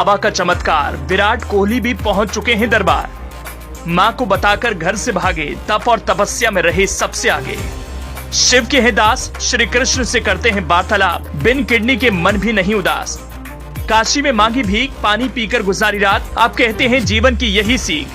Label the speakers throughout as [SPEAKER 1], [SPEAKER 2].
[SPEAKER 1] बाबा का चमत्कार, विराट कोहली भी पहुंच चुके हैं दरबार। मां को बताकर घर से भागे, तप और तपस्या में रहे सबसे आगे। शिव के हैं दास, श्री कृष्ण से करते हैं वार्तालाप, बिन किडनी के मन भी नहीं उदास। काशी में मांगी भीख, पानी पीकर गुजारी रात, आप कहते हैं जीवन की यही सीख।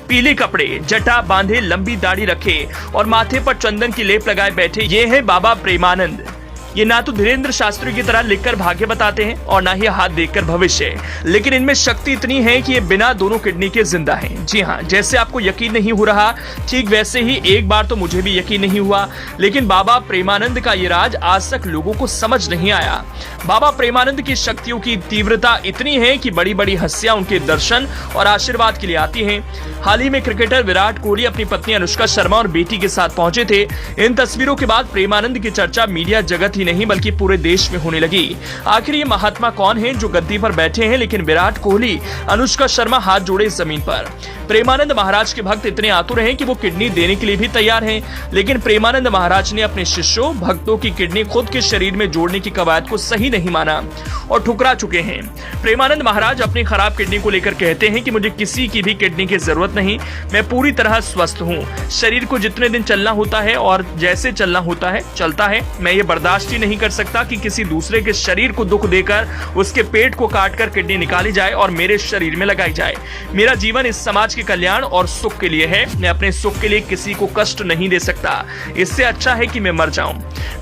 [SPEAKER 1] पीले कपड़े, जटा बांधे, लंबी दाढ़ी रखे और माथे पर चंदन की लेप लगाए बैठे, ये है बाबा प्रेमानंद। ये ना तो धीरेन्द्र शास्त्री की तरह लिखकर भाग्य बताते हैं और ना ही हाथ देखकर भविष्य, लेकिन इनमें शक्ति इतनी है कि ये बिना दोनों किडनी के जिंदा हैं। जी हाँ, जैसे आपको यकीन नहीं हो रहा, ठीक वैसे ही एक बार तो मुझे भी यकीन नहीं हुआ, लेकिन बाबा प्रेमानंद का ये राज आज तक लोगों को समझ नहीं आया। बाबा प्रेमानंद की शक्तियों की तीव्रता इतनी है कि बड़ी बड़ी हस्तियां उनके दर्शन और आशीर्वाद के लिए आती हैं। हाल ही में क्रिकेटर विराट कोहली अपनी पत्नी अनुष्का शर्मा और बेटी के साथ पहुंचे थे। इन तस्वीरों के बाद प्रेमानंद की चर्चा मीडिया जगत ही नहीं बल्कि पूरे देश में होने लगी। आखिर ये महात्मा कौन हैं जो गद्दी पर बैठे हैं, लेकिन विराट कोहली, अनुष्का शर्मा हाथ जोड़े जमीन पर। प्रेमानंद महाराज के भक्त इतने आतुर हैं कि वो किडनी देने के लिए भी तैयार हैं, लेकिन प्रेमानंद महाराज ने अपने शिष्यों भक्तों की किडनी खुद के शरीर में जोड़ने की कवायद को सही नहीं माना और ठुकरा चुके हैं। प्रेमानंद महाराज अपनी खराब किडनी को लेकर कहते हैं कि मुझे किसी की भी किडनी की जरूरत नहीं, मैं पूरी तरह स्वस्थ हूँ। शरीर को जितने दिन चलना होता है और जैसे चलना होता है चलता है। मैं ये बर्दाश्त ही नहीं कर सकता कि किसी दूसरे के शरीर को दुख देकर उसके पेट को काटकर किडनी निकाली जाए और मेरे शरीर में लगाई जाए। मेरा जीवन इस समाज के कल्याण और सुख के लिए है। मैं अपने सुख के लिए किसी को कष्ट नहीं दे सकता। इससे अच्छा है कि मैं मर जाऊं।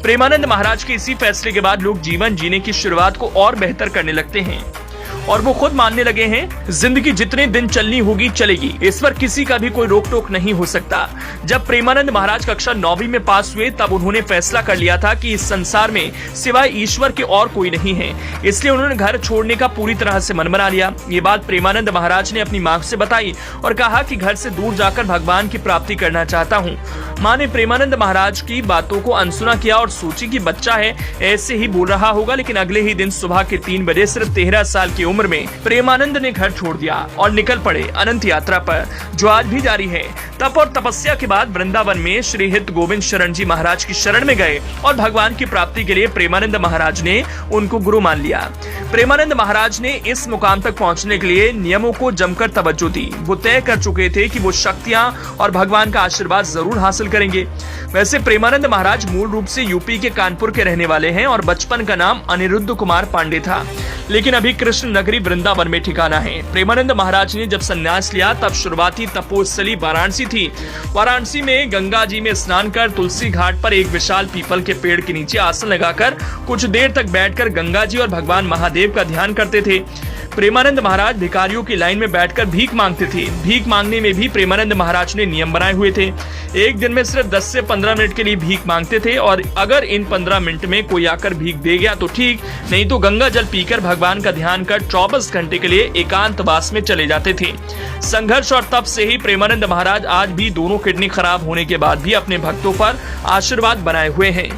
[SPEAKER 1] प्रेमानंद महाराज के इसी फैसले के बाद लोग जीवन जीने की शुरुआत को और बेहतर करने लगते हैं और वो खुद मानने लगे हैं, जिंदगी जितने दिन चलनी होगी चलेगी, इस पर किसी का भी कोई रोक टोक नहीं हो सकता। जब प्रेमानंद महाराज कक्षा 9वीं में पास हुए तब उन्होंने फैसला कर लिया था कि इस संसार में सिवाय ईश्वर के और कोई नहीं है, इसलिए उन्होंने घर छोड़ने का पूरी तरह से मन बना लिया। ये बात प्रेमानंद महाराज ने अपनी मां से बताई और कहा कि घर से दूर जाकर भगवान की प्राप्ति करना चाहता हूँ। मां ने प्रेमानंद महाराज की बातों को अनसुना किया और सोची कि बच्चा है, ऐसे ही बोल रहा होगा, लेकिन अगले ही दिन सुबह के 3 बजे सिर्फ 13 साल की उम्र में प्रेमानंद ने घर छोड़ दिया और निकल पड़े अनंत यात्रा पर, जो आज भी जारी है। तप और तपस्या के बाद वृंदावन में श्री हित गोविंद शरण जी महाराज की शरण में गए और भगवान की प्राप्ति के लिए प्रेमानंद महाराज ने उनको गुरु मान लिया। प्रेमानंद महाराज ने इस मुकाम तक पहुंचने के लिए नियमों को जमकर तवज्जो दी। वो तय कर चुके थे कि वो शक्तियां और भगवान का आशीर्वाद जरूर हासिल करेंगे। वैसे प्रेमानंद महाराज मूल रूप से यूपी के कानपुर के रहने वाले हैं और बचपन का नाम अनिरुद्ध कुमार पांडे था, लेकिन अभी कृष्ण नगरी वृंदावन में ठिकाना है। प्रेमानंद महाराज ने जब संन्यास लिया तब शुरुआती तपोस्थली वाराणसी थी। वाराणसी में गंगा जी में स्नान कर तुलसी घाट पर एक विशाल पीपल के पेड़ के नीचे आसन लगाकर कुछ देर तक बैठकर गंगा जी और भगवान महादेव का ध्यान करते थे। प्रेमानंद महाराज भिखारियों की लाइन में बैठकर भीख मांगते थे। भीख मांगने में भी प्रेमानंद महाराज ने नियम बनाए हुए थे। एक दिन में सिर्फ 10 से 15 मिनट के लिए भीख मांगते थे और अगर इन 15 मिनट में कोई आकर भीख दे गया तो ठीक, नहीं तो गंगा जल पीकर भगवान का ध्यान कर 24 घंटे के लिए एकांतवास में चले जाते थे। संघर्ष और तप से ही प्रेमानंद महाराज आज भी दोनों किडनी खराब होने के बाद भी अपने भक्तों पर आशीर्वाद बनाए हुए हैं।